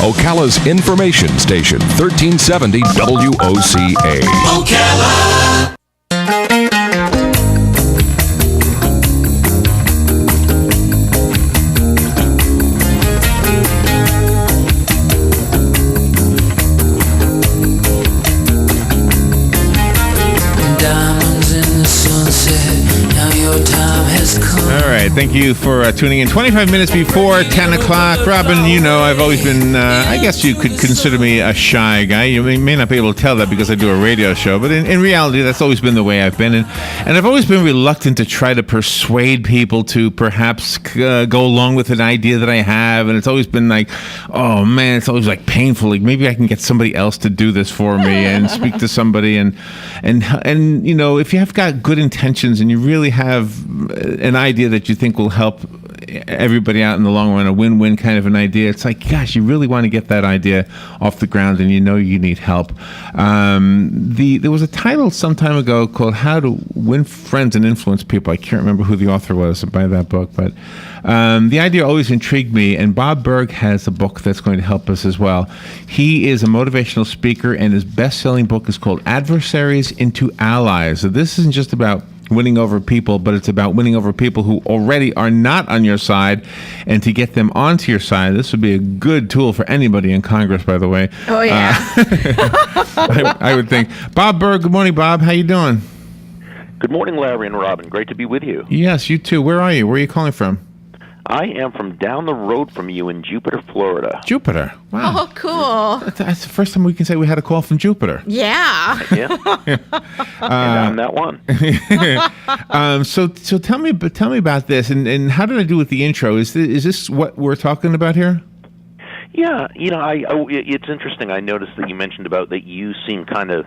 Ocala's information station, 1370 WOCA. Ocala! All right, thank you for tuning in. 25 minutes before 10 o'clock. Robin, you know, I've always been, I guess you could consider me a shy guy. You may not be able to tell that because I do a radio show, but in reality, that's always been the way I've been. And I've always been reluctant to try to persuade people to perhaps go along with an idea that I have. And it's always been like, oh, man, it's always like painful. Like maybe I can get somebody else to do this for me and speak to somebody. And you know, if you have got good intentions and you really have an idea that you think will help everybody out in the long run, a win-win kind of an idea, it's like, gosh, you really want to get that idea off the ground and you know you need help. There was a title some time ago called How to Win Friends and Influence People. I can't remember who the author was by that book, but the idea always intrigued me, and Bob Burg has a book that's going to help us as well. He is a motivational speaker, and his best-selling book is called Adversaries into Allies. So this isn't just about winning over people, but it's about winning over people who already are not on your side, and to get them onto your side. This would be a good tool for anybody in Congress, by the way. Oh, yeah. I would think. Bob Burg, good morning, Bob. How you doing? Good morning, Larry and Robin. Great to be with you. Yes, you too. Where are you? Where are you calling from? I am from down the road from you in Jupiter, Florida. Jupiter. Wow. Oh, cool. That's the first time we can say we had a call from Jupiter. Yeah. Yeah. And I'm that one. So tell me about this, and how did I do with the intro? Is this what we're talking about here? Yeah, you know, it's interesting. I noticed that you mentioned about that you seem kind of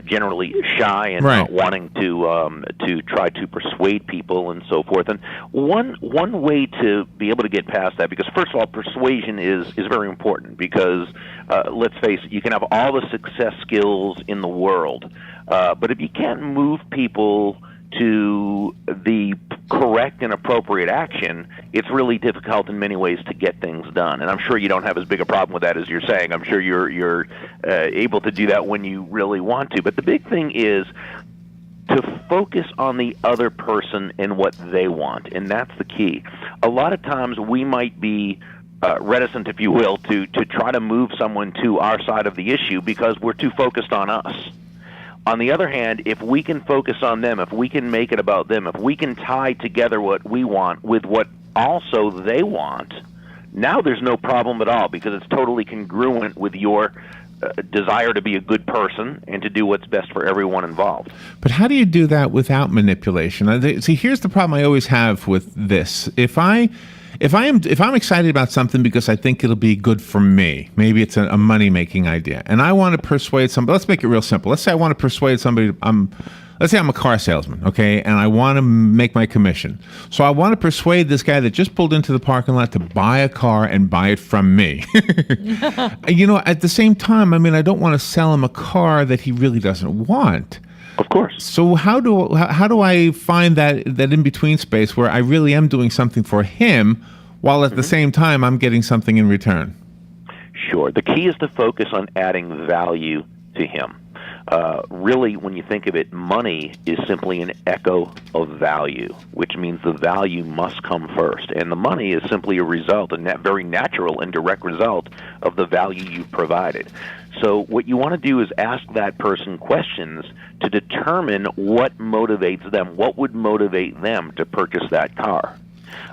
generally shy and right. not wanting to try to persuade people and so forth. And one way to be able to get past that, because first of all, persuasion is very important, because let's face it, you can have all the success skills in the world, but if you can't move people to the correct and appropriate action, it's really difficult in many ways to get things done. And I'm sure you don't have as big a problem with that as you're saying. I'm sure you're able to do that when you really want to. But the big thing is to focus on the other person and what they want, and that's the key. A lot of times we might be reticent, if you will, to try to move someone to our side of the issue because we're too focused on us. On the other hand, if we can focus on them, if we can make it about them, if we can tie together what we want with what also they want, now there's no problem at all, because it's totally congruent with your desire to be a good person and to do what's best for everyone involved. But how do you do that without manipulation? See, here's the problem I always have with this. If I'm excited about something because I think it'll be good for me, maybe it's a money-making idea, and I want to persuade somebody. Let's make it real simple. Let's say I want to persuade somebody. Let's say I'm a car salesman, okay, and I want to make my commission. So I want to persuade this guy that just pulled into the parking lot to buy a car and buy it from me. You know, at the same time, I mean, I don't want to sell him a car that he really doesn't want. Of course. So how do I find that in between space where I really am doing something for him, while at the same time I'm getting something in return? Sure. The key is to focus on adding value to him. Really, when you think of it, money is simply an echo of value, which means the value must come first. And the money is simply a result, a very natural and direct result of the value you've provided. So what you want to do is ask that person questions to determine what motivates them, what would motivate them to purchase that car.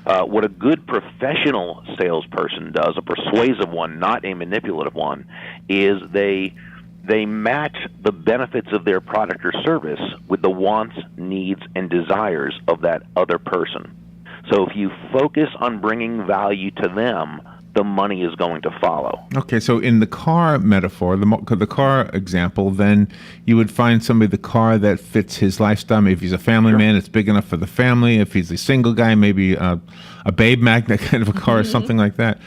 What a good professional salesperson does, a persuasive one, not a manipulative one, is they match the benefits of their product or service with the wants, needs, and desires of that other person. So if you focus on bringing value to them, the money is going to follow. Okay, so in the car metaphor, the car example, then you would find somebody, the car that fits his lifestyle. Maybe if he's a family man, it's big enough for the family. If he's a single guy, maybe a Babe Magnet kind of a car or something like that.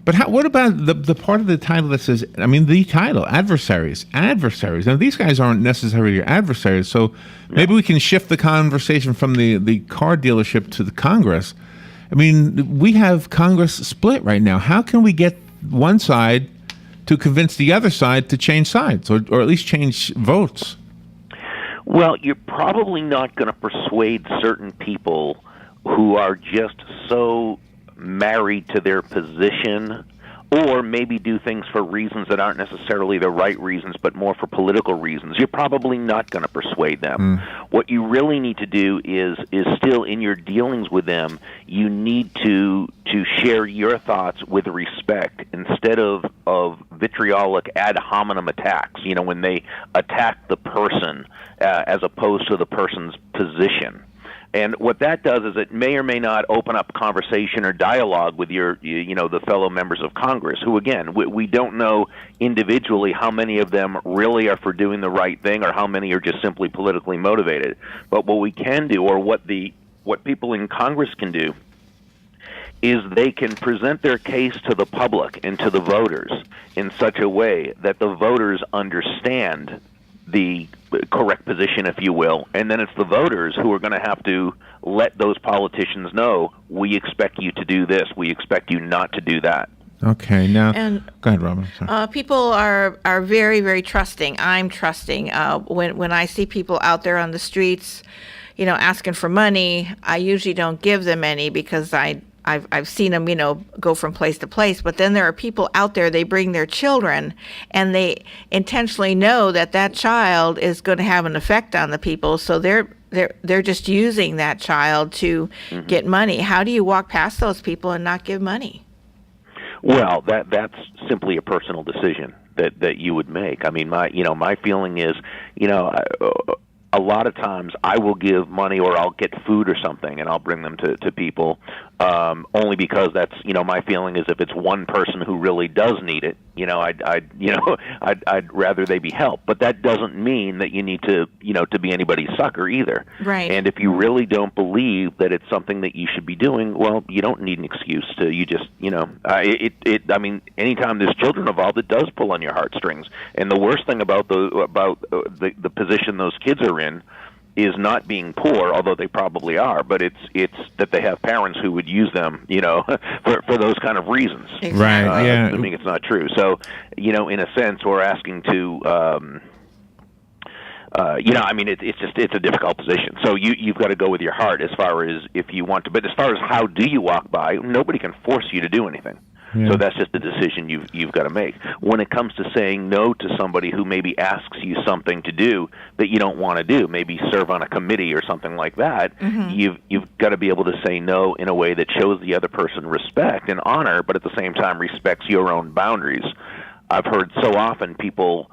But what about the part of the title that says, I mean, the title, adversaries. Now, these guys aren't necessarily your adversaries, so maybe we can shift the conversation from the car dealership to the Congress. I mean, we have Congress split right now. How can we get one side to convince the other side to change sides or at least change votes? Well, you're probably not going to persuade certain people who are just so married to their position, or maybe do things for reasons that aren't necessarily the right reasons, but more for political reasons. You're probably not going to persuade them. What you really need to do is still in your dealings with them, you need to share your thoughts with respect instead of vitriolic ad hominem attacks, when they attack the person as opposed to the person's position. And what that does is it may or may not open up conversation or dialogue with the fellow members of Congress, who, again, we don't know individually how many of them really are for doing the right thing or how many are just simply politically motivated. But what we can do, or what people in Congress can do, is they can present their case to the public and to the voters in such a way that the voters understand the correct position, if you will, and then it's the voters who are going to have to let those politicians know, we expect you to do this, we expect you not to do that. Okay, now, go ahead, Robin. People are very, very trusting. I'm trusting. When I see people out there on the streets, asking for money, I usually don't give them any because I've seen them, go from place to place. But then there are people out there, they bring their children, and they intentionally know that child is going to have an effect on the people. So they're just using that child to get money. How do you walk past those people and not give money? Well, that's simply a personal decision that you would make. I mean, my feeling is, a lot of times I will give money or I'll get food or something and I'll bring them to people only because that's, my feeling is if it's one person who really does need it, I'd rather they be helped. But that doesn't mean that you need to be anybody's sucker either. Right. And if you really don't believe that it's something that you should be doing, well, you don't need an excuse to. You just, I mean, anytime there's children involved, it does pull on your heartstrings. And the worst thing about the position those kids are in is not being poor, although they probably are, but it's that they have parents who would use them, for those kind of reasons. Exactly. Right, yeah. Assuming it's not true. So, in a sense, we're asking to, I mean, it's a difficult position. So you've got to go with your heart as far as if you want to. But as far as how do you walk by, nobody can force you to do anything. Yeah. So that's just a decision you've got to make. When it comes to saying no to somebody who maybe asks you something to do that you don't want to do, maybe serve on a committee or something like that, you've got to be able to say no in a way that shows the other person respect and honor, but at the same time respects your own boundaries. I've heard so often people,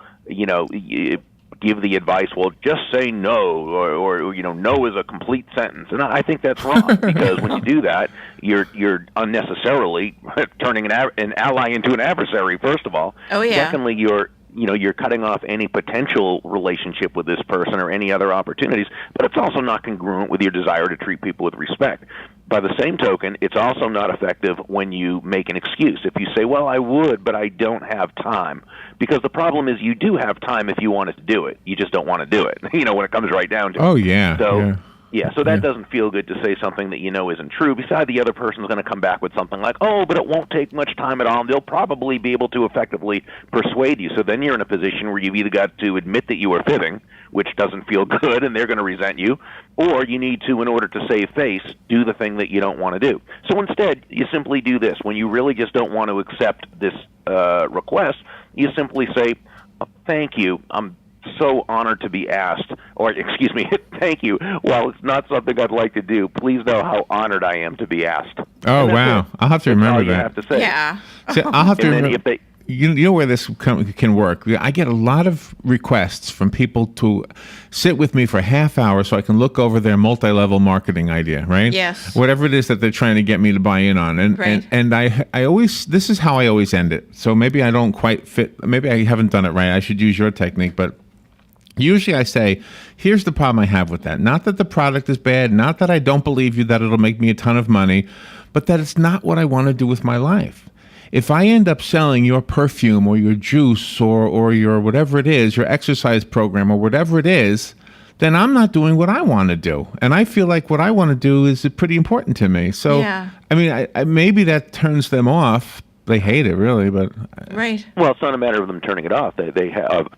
give the advice, well, just say no, or no is a complete sentence. And I think that's wrong, because when you do that, you're unnecessarily turning an ally into an adversary, first of all. Oh, yeah. Secondly, you're cutting off any potential relationship with this person or any other opportunities, but it's also not congruent with your desire to treat people with respect. By the same token, it's also not effective when you make an excuse. If you say, well, I would, but I don't have time. Because the problem is you do have time if you wanted to do it. You just don't want to do it, when it comes right down to it. Oh, yeah. So, so that doesn't feel good to say something that isn't true. Besides, the other person's going to come back with something like, oh, but it won't take much time at all, and they'll probably be able to effectively persuade you. So then you're in a position where you've either got to admit that you were fibbing, which doesn't feel good, and they're going to resent you, or you need to, in order to save face, do the thing that you don't want to do. So instead, you simply do this. When you really just don't want to accept this request, you simply say, thank you, I'm so honored to be asked, or excuse me, thank you. Well, it's not something I'd like to do. Please know how honored I am to be asked. Oh, wow. I'll have to remember that. You have to say. Yeah. See, I'll have to remember. You know where this can work? I get a lot of requests from people to sit with me for a half hour so I can look over their multi-level marketing idea, right? Yes. Whatever it is that they're trying to get me to buy in on. And I always, this is how I always end it. So maybe I don't quite fit, maybe I haven't done it right. I should use your technique, but usually I say, here's the problem I have with that. Not that the product is bad, not that I don't believe you that it'll make me a ton of money, but that it's not what I want to do with my life. If I end up selling your perfume or your juice or your whatever it is, your exercise program or whatever it is, then I'm not doing what I want to do. And I feel like what I want to do is pretty important to me. So, yeah. I mean, maybe that turns them off, they hate it, really. But Right. Well, it's not a matter of them turning it off. They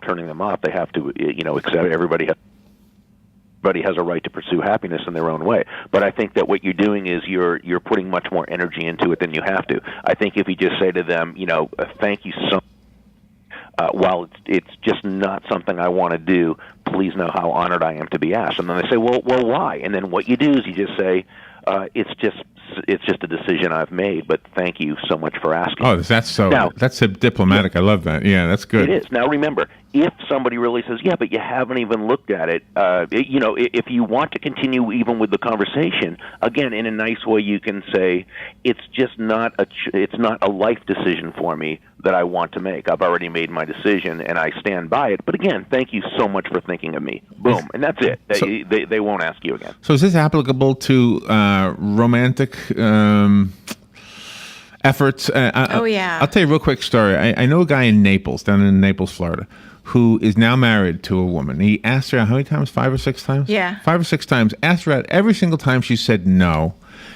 turning them off. They have to, accept everybody. Everybody has a right to pursue happiness in their own way. But I think that what you're doing is you're putting much more energy into it than you have to. I think if you just say to them, thank you so much. While it's just not something I want to do, please know how honored I am to be asked. And then they say, well, why? And then what you do is you just say, it's just a decision I've made, but thank you so much for asking. Oh, that's so diplomatic. Yeah, I love that. Yeah, that's good. It is. Now remember, if somebody really says, yeah, but you haven't even looked at it, if you want to continue even with the conversation, again, in a nice way, you can say, it's just not a life decision for me that I want to make. I've already made my decision, and I stand by it. But again, thank you so much for thinking of me. Boom. And that's it. They won't ask you again. So is this applicable to romantic efforts? Oh, yeah. I'll tell you a real quick story. I know a guy in Naples, down in Naples, Florida, who is now married to a woman. He asked her out how many times? 5 or 6 times? Yeah. 5 or 6 times. Asked her out every single time. She said no.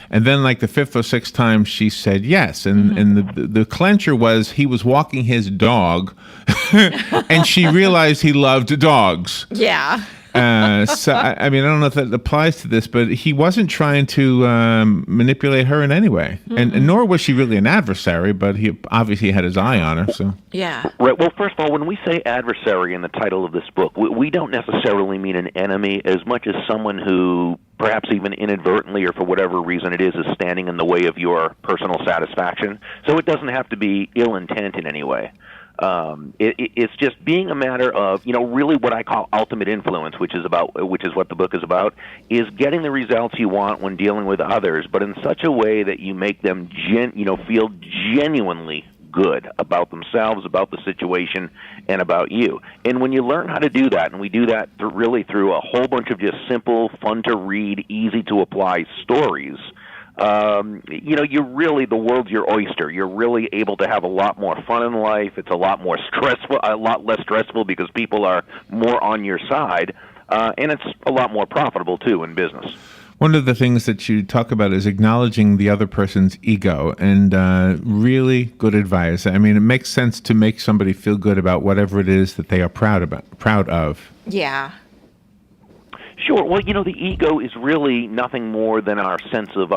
And then like the 5th or 6th time, she said yes. And the clincher was he was walking his dog, and she realized he loved dogs. Yeah. So, I mean, I don't know if that applies to this, but he wasn't trying to manipulate her in any way. And nor was she really an adversary, but he obviously had his eye on her. So Yeah. Right. Well, first of all, when we say adversary in the title of this book, we don't necessarily mean an enemy as much as someone who perhaps even inadvertently or for whatever reason it is standing in the way of your personal satisfaction. So it doesn't have to be ill intent in any way. It's just being a matter of, really what I call ultimate influence, which is what the book is about, is getting the results you want when dealing with others, but in such a way that you make them feel genuinely good about themselves, about the situation, and about you. And when you learn how to do that, and we do that through a whole bunch of just simple, fun to read, easy to apply stories, the world's your oyster. You're really able to have a lot more fun in life. It's a lot less stressful because people are more on your side, and it's a lot more profitable too in business. one of the things that you talk about is acknowledging the other person's ego, and really good advice. I mean, it makes sense to make somebody feel good about whatever it is that they are proud of. Yeah. Sure. Well, the ego is really nothing more than our sense of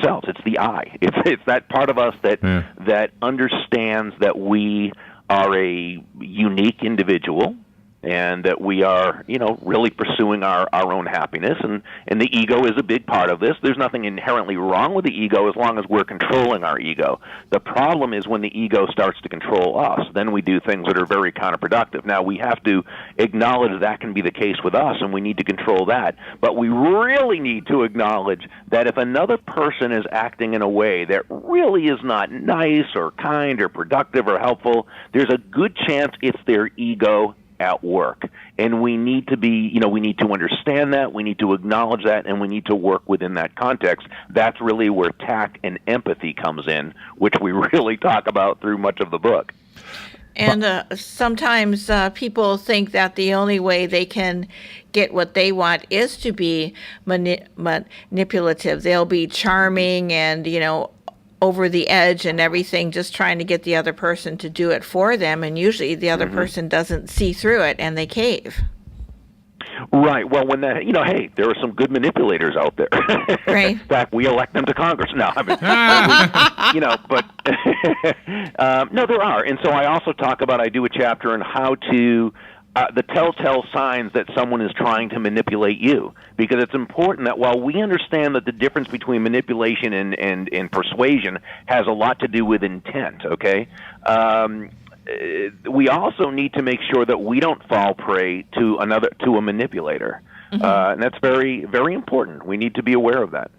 self. It's the I. It's that part of us that understands that we are a unique individual, and that we are, really pursuing our own happiness, and the ego is a big part of this. There's nothing inherently wrong with the ego as long as we're controlling our ego. The problem is when the ego starts to control us, then we do things that are very counterproductive. Now, we have to acknowledge that can be the case with us, and we need to control that. But we really need to acknowledge that if another person is acting in a way that really is not nice or kind or productive or helpful, there's a good chance it's their ego at work. And we need to be, we need to understand that, we need to acknowledge that, and we need to work within that context. That's really where tack and empathy comes in, which we really talk about through much of the book. And sometimes people think that the only way they can get what they want is to be manipulative. They'll be charming and, over the edge and everything, just trying to get the other person to do it for them. And usually the other person doesn't see through it and they cave. Right. Well, when that, hey, there are some good manipulators out there. Right. In fact, we elect them to Congress. No, I mean, but no, there are. And so I also I do a chapter on how to, the telltale signs that someone is trying to manipulate you. Because it's important that while we understand that the difference between manipulation and persuasion has a lot to do with intent, okay? We also need to make sure that we don't fall prey to a manipulator. And that's very, very important. We need to be aware of that.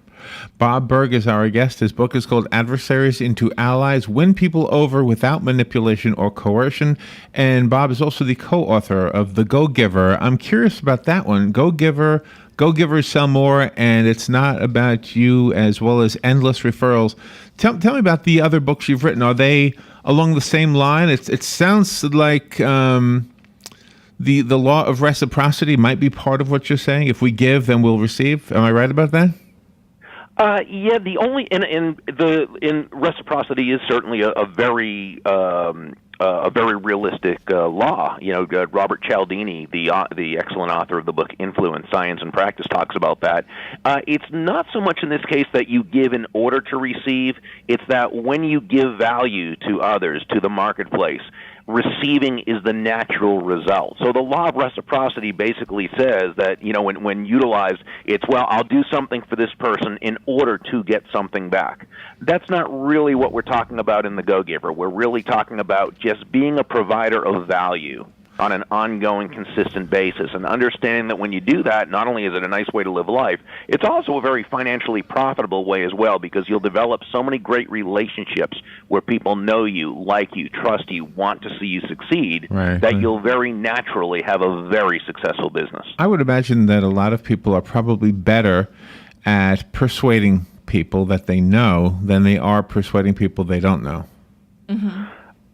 Bob Burg is our guest. His book is called Adversaries into Allies, Win People Over Without Manipulation or Coercion. And Bob is also the co-author of The Go-Giver. I'm curious about that one. Go-Givers sell more, and it's not about you, as well as endless referrals. Tell me about the other books you've written. Are they along the same line? It sounds like the law of reciprocity might be part of what you're saying. If we give, then we'll receive. Am I right about that? Yeah, the only in reciprocity is certainly a very realistic law. Robert Cialdini, the excellent author of the book Influence, Science and Practice, talks about that. It's not so much in this case that you give in order to receive. It's that when you give value to others, to the marketplace, receiving is the natural result. So the law of reciprocity basically says that, when utilized, it's, well, I'll do something for this person in order to get something back. That's not really what we're talking about in the Go-Giver. We're really talking about just being a provider of value on an ongoing, consistent basis, and understanding that when you do that, not only is it a nice way to live life, it's also a very financially profitable way as well, because you'll develop so many great relationships where people know you, like you, trust you, want to see you succeed, that you'll very naturally have a very successful business. I would imagine that a lot of people are probably better at persuading people that they know than they are persuading people they don't know. Mm-hmm.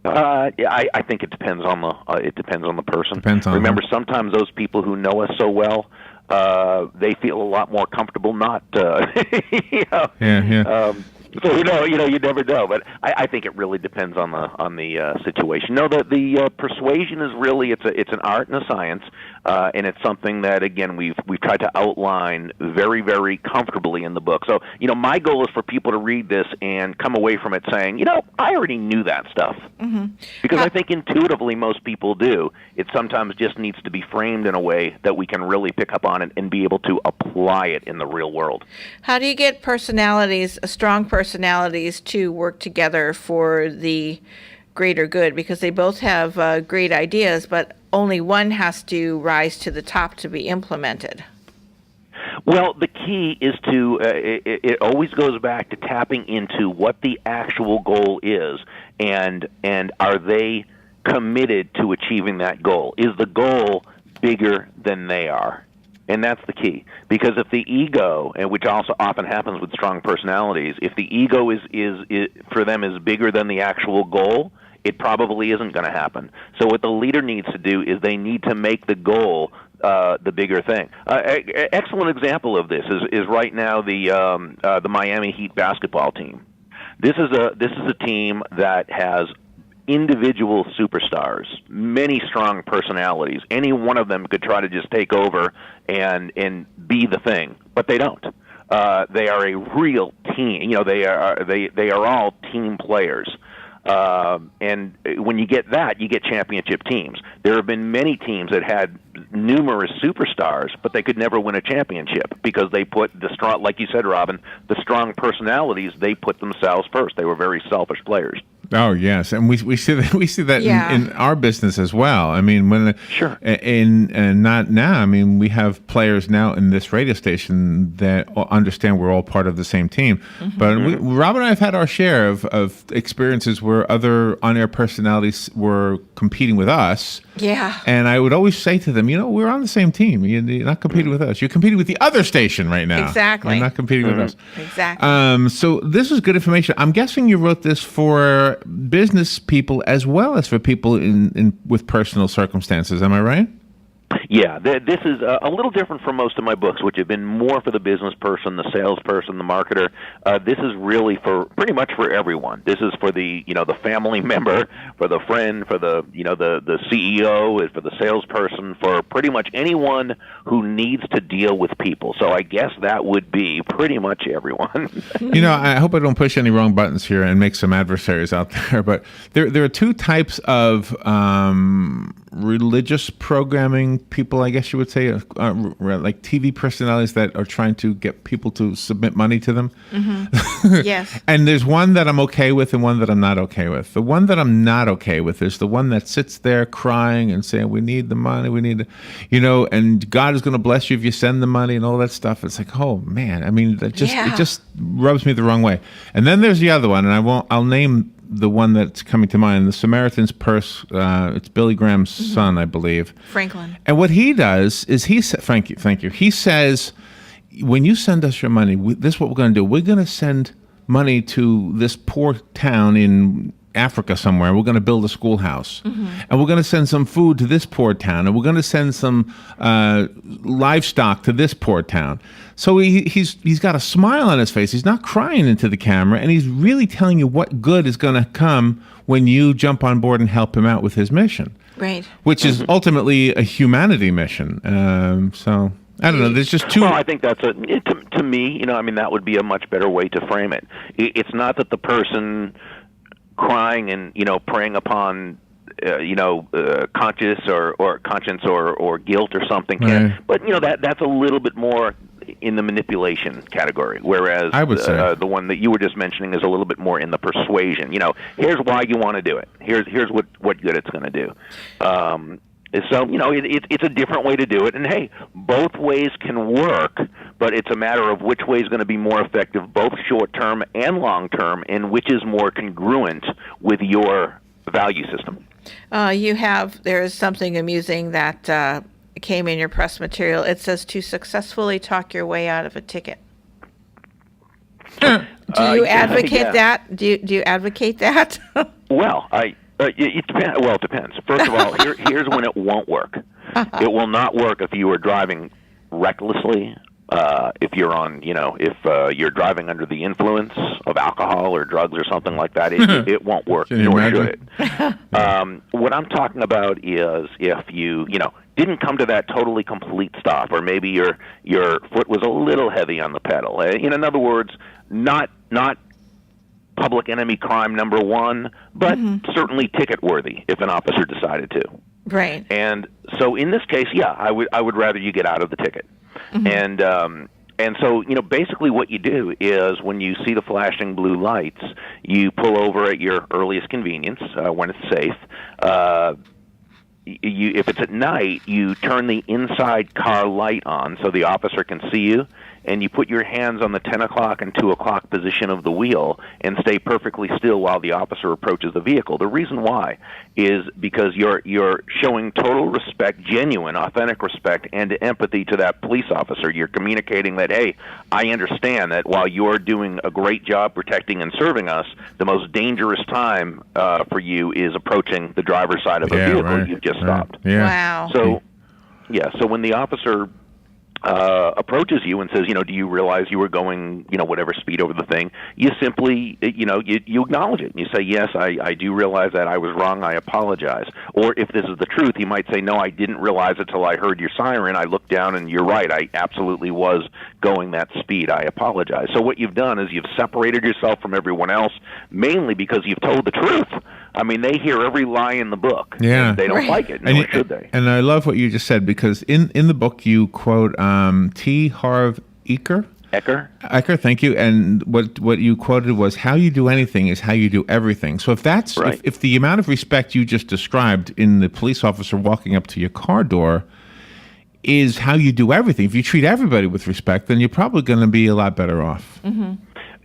I think it depends on the person. Remember, sometimes those people who know us so well, they feel a lot more comfortable not. So you never know. But I think it really depends on the situation. No, the persuasion is really it's an art and a science, and it's something that, again, we've tried to outline very, very comfortably in the book. So my goal is for people to read this and come away from it saying, I already knew that stuff, because I think intuitively most people do. It sometimes just needs to be framed in a way that we can really pick up on it and be able to apply it in the real world. How do you get strong personalities to work together for the greater good? Because they both have great ideas, but only one has to rise to the top to be implemented. Well, the key is to, it always goes back to tapping into what the actual goal is, and are they committed to achieving that goal? Is the goal bigger than they are? And that's the key, because if the ego, and which also often happens with strong personalities, if the ego is for them is bigger than the actual goal, it probably isn't going to happen. So what the leader needs to do is they need to make the goal the bigger thing. Excellent example of this is right now the Miami Heat basketball team. This is a team that has individual superstars, many strong personalities. Any one of them could try to just take over and be the thing, but they don't. They are a real team. They are all team players. And when you get that, you get championship teams. There have been many teams that had numerous superstars, but they could never win a championship because they put the strong, like you said, Robin, the strong personalities, they put themselves first. They were very selfish players. Oh yes, and we see that in our business as well. I mean, not now. I mean, we have players now in this radio station that understand we're all part of the same team. Mm-hmm. But Rob and I have had our share of experiences where other on-air personalities were competing with us. Yeah. And I would always say to them, we're on the same team. You're not competing with us. You're competing with the other station right now. Exactly. You're not competing with us. Exactly. So this is good information. I'm guessing you wrote this for business people as well as for people with personal circumstances. Am I right? Yeah, this is a little different from most of my books, which have been more for the business person, the salesperson, the marketer. This is really for pretty much for everyone. This is for the the family member, for the friend, for the the CEO, for the salesperson, for pretty much anyone who needs to deal with people. So I guess that would be pretty much everyone. I hope I don't push any wrong buttons here and make some adversaries out there, but there are two types of religious programming people, I guess you would say, like TV personalities that are trying to get people to submit money to them. Mm-hmm. Yes. And there's one that I'm okay with and one that I'm not okay with. The one that I'm not okay with is the one that sits there crying and saying, we need the money, and God is going to bless you if you send the money and all that stuff. It's like, oh man, I mean, it just rubs me the wrong way. And then there's the other one, and I'll name the one that's coming to mind, the Samaritan's Purse. It's Billy Graham's son, I believe. Franklin. And what he does is thank you. He says, when you send us your money, this is what we're going to do. We're going to send money to this poor town in Africa somewhere. We're going to build a schoolhouse, and we're going to send some food to this poor town, and we're going to send some livestock to this poor town. So he's got a smile on his face. He's not crying into the camera, and he's really telling you what good is going to come when you jump on board and help him out with his mission. Right. Which is ultimately a humanity mission. So I don't know. There's just two. Well, I think that's to me, I mean, that would be a much better way to frame it. It's not that the person crying and preying upon conscience or guilt or something can, but that's a little bit more in the manipulation category, whereas I would say the one that you were just mentioning is a little bit more in the persuasion. Here's why you want to do it. Here's what good it's going to do. So it's a different way to do it, and hey, both ways can work, but it's a matter of which way is going to be more effective, both short term and long term, and which is more congruent with your value system. There is something amusing that came in your press material. It says to successfully talk your way out of a ticket. Do you advocate that? Do you advocate that? Well, it depends. Well, it depends. First of all, here's when it won't work. It will not work if you are driving recklessly. If you're if you're driving under the influence of alcohol or drugs or something like that, it won't work, nor should it. What I'm talking about is if you didn't come to that totally complete stop, or maybe your foot was a little heavy on the pedal. In other words, not public enemy crime number one, but certainly ticket worthy if an officer decided to. Right. And so in this case, I would rather you get out of the ticket. And so, basically what you do is when you see the flashing blue lights, you pull over at your earliest convenience when it's safe. If it's at night, you turn the inside car light on so the officer can see you, and you put your hands on the 10 o'clock and 2 o'clock position of the wheel and stay perfectly still while the officer approaches the vehicle. The reason why is because you're showing total respect, genuine, authentic respect, and empathy to that police officer. You're communicating that, hey, I understand that while you're doing a great job protecting and serving us, the most dangerous time for you is approaching the driver's side of a vehicle you've just stopped. Yeah. Wow. So when the officer approaches you and says, do you realize you were going, whatever speed over the thing, you simply, you acknowledge it. You say, yes, I do realize that I was wrong. I apologize. Or if this is the truth, you might say, no, I didn't realize it till I heard your siren. I looked down and you're right. I absolutely was going that speed. I apologize. So what you've done is you've separated yourself from everyone else, mainly because you've told the truth. I mean, they hear every lie in the book. Yeah. They don't like it, nor should they. And I love what you just said, because in the book you quote T. Harv Eker. Eker, thank you. And what you quoted was, how you do anything is how you do everything. So if that's right. if the amount of respect you just described in the police officer walking up to your car door is how you do everything, if you treat everybody with respect, then you're probably going to be a lot better off. Mm-hmm.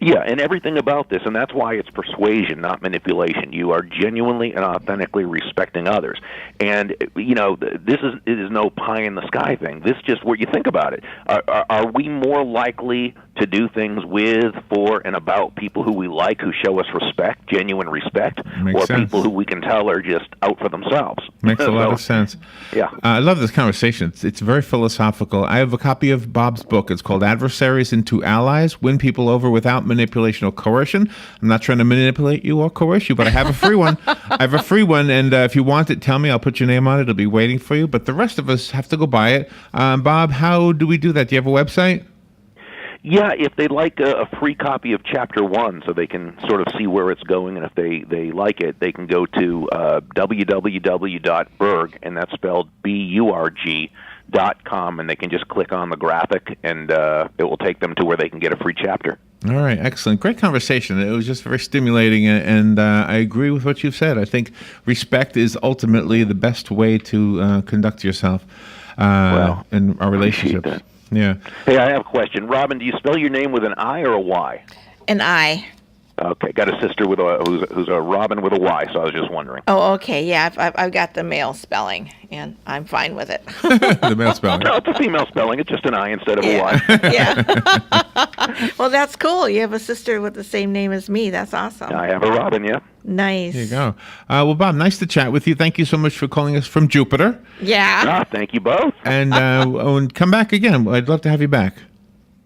Yeah, and everything about this, and that's why it's persuasion, not manipulation. You are genuinely and authentically respecting others. And, it is no pie-in-the-sky thing. This is just where you think about it. Are we more likely to do things with, for, and about people who we like, who show us respect, genuine respect, Makes or sense. people who we can tell are just out for themselves? Makes a lot of sense. Yeah. I love this conversation. It's very philosophical. I have a copy of Bob's book. It's called Adversaries into Allies, Win People Over Without Manipulation or Coercion. I'm not trying to manipulate you or coerce you, but I have a free one. And if you want it, tell me. I'll put your name on it. It'll be waiting for you. But the rest of us have to go buy it. Bob, how do we do that? Do you have a website? Yeah, if they'd like a free copy of Chapter 1 so they can sort of see where it's going, and if they like it, they can go to www.burg, and that's spelled BURG.com, and they can just click on the graphic, and it will take them to where they can get a free chapter. All right, excellent. Great conversation. It was just very stimulating, and I agree with what you've said. I think respect is ultimately the best way to conduct yourself in our relationships. Yeah. Hey, I have a question. Robin, do you spell your name with an I or a Y? An I. Okay, got a sister with who's a Robin with a Y, so I was just wondering. Oh, okay. Yeah, I've got the male spelling, and I'm fine with it. The male spelling. No, it's a female spelling. It's just an I instead of a Y. Yeah. Well, that's cool. You have a sister with the same name as me. That's awesome. I have a Robin, yeah. Nice. There you go. Well, Bob, nice to chat with you. Thank you so much for calling us from Jupiter. Yeah. Thank you both. And come back again. I'd love to have you back.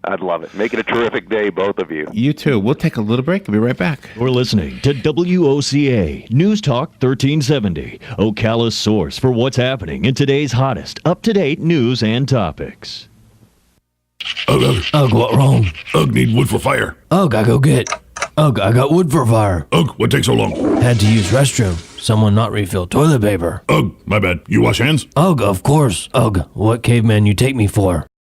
I'd love it. Make it a terrific day, both of you. You too. We'll take a little break. We'll be right back. You're listening to WOCA News Talk 1370, Ocala's source for what's happening in today's hottest, up-to-date news and topics. Ugh, what wrong? Ugh, need wood for fire. Ugh, I go get. Ugh, I got wood for fire. Ugh, what takes so long? Had to use restroom. Someone not refill toilet paper. Ugh, my bad. You wash hands? Ugh, of course. Ugh, what caveman you take me for?